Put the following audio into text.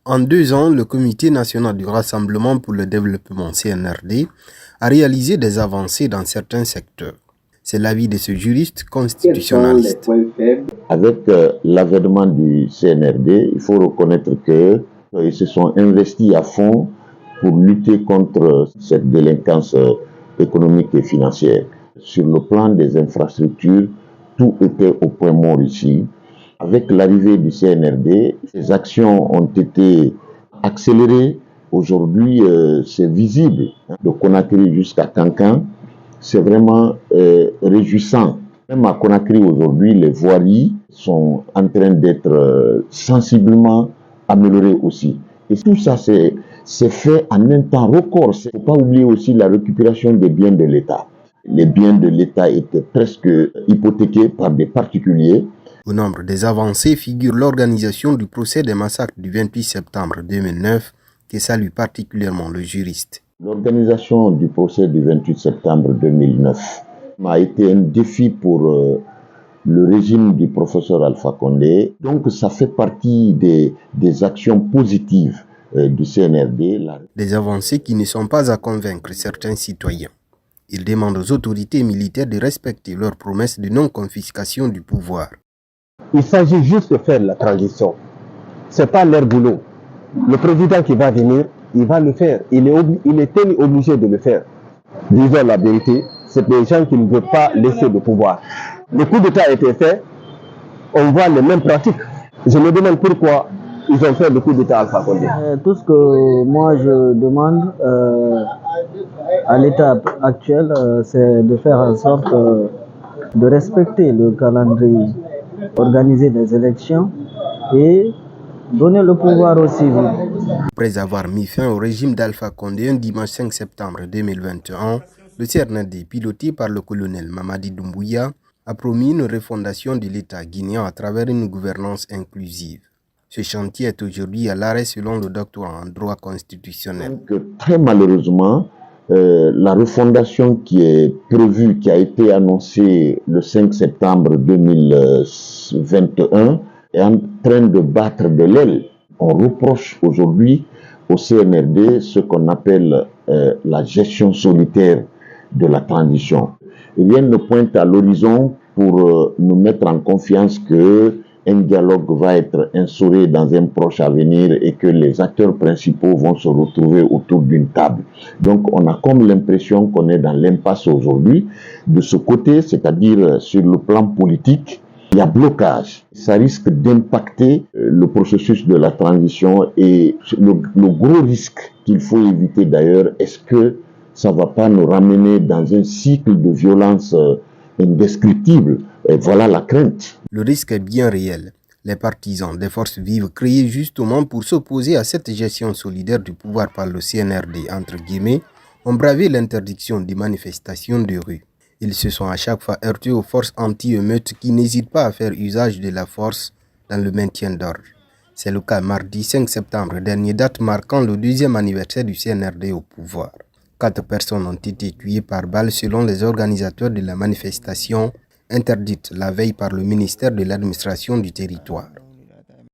En 2 ans, le Comité national du Rassemblement pour le développement CNRD a réalisé des avancées dans certains secteurs. C'est l'avis de ce juriste constitutionnaliste. Avec l'avènement du CNRD, il faut reconnaître qu'ils se sont investis à fond pour lutter contre cette délinquance économique et financière. Sur le plan des infrastructures, tout était au point mort ici. Avec l'arrivée du CNRD, ces actions ont été accélérées. Aujourd'hui, c'est visible. De Conakry jusqu'à Kankan, c'est vraiment réjouissant. Même à Conakry aujourd'hui, les voiries sont en train d'être sensiblement améliorées aussi. Et tout ça, c'est fait en un temps record. Il ne faut pas oublier aussi la récupération des biens de l'État. Les biens de l'État étaient presque hypothéqués par des particuliers. Au nombre des avancées figure l'organisation du procès des massacres du 28 septembre 2009, qui salue particulièrement le juriste. L'organisation du procès du 28 septembre 2009 a été un défi pour le régime du professeur Alpha Condé. Donc ça fait partie des actions positives du CNRD. Des avancées qui ne sont pas à convaincre certains citoyens. Ils demandent aux autorités militaires de respecter leurs promesses de non-confiscation du pouvoir. Il s'agit juste de faire la transition. Ce n'est pas leur boulot. Le président qui va venir, il va le faire. Il est obligé de le faire. Disons la vérité, c'est des gens qui ne veulent pas laisser le pouvoir. Le coup d'État a été fait, on voit les mêmes pratiques. Je me demande pourquoi ils ont fait le coup d'État Alpha Condé. Tout ce que moi je demande à l'état actuel, c'est de faire en sorte de respecter le calendrier, organiser des élections et donner le pouvoir aux civils. Après avoir mis fin au régime d'Alpha Condé un dimanche 5 septembre 2021, le CNRD, piloté par le colonel Mamadi Doumbouya, a promis une refondation de l'État guinéen à travers une gouvernance inclusive. Ce chantier est aujourd'hui à l'arrêt selon le doctorat en droit constitutionnel. Donc, très malheureusement, la refondation qui est prévue, qui a été annoncée le 5 septembre 2021, est en train de battre de l'aile. On reproche aujourd'hui au CNRD ce qu'on appelle la gestion solitaire de la transition. Rien ne pointe à l'horizon pour nous mettre en confiance que un dialogue va être instauré dans un proche avenir et que les acteurs principaux vont se retrouver autour d'une table. Donc on a comme l'impression qu'on est dans l'impasse aujourd'hui. De ce côté, c'est-à-dire sur le plan politique, il y a blocage. Ça risque d'impacter le processus de la transition et le gros risque qu'il faut éviter d'ailleurs, est-ce que ça ne va pas nous ramener dans un cycle de violence indescriptible? Et voilà la crainte. Le risque est bien réel. Les partisans des forces vives créées justement pour s'opposer à cette gestion solidaire du pouvoir par le CNRD, entre guillemets, ont bravé l'interdiction des manifestations de rue. Ils se sont à chaque fois heurtés aux forces anti-émeutes qui n'hésitent pas à faire usage de la force dans le maintien d'ordre. C'est le cas mardi 5 septembre dernier, date marquant le 2e anniversaire du CNRD au pouvoir. 4 personnes ont été tuées par balle selon les organisateurs de la manifestation interdite la veille par le ministère de l'administration du territoire.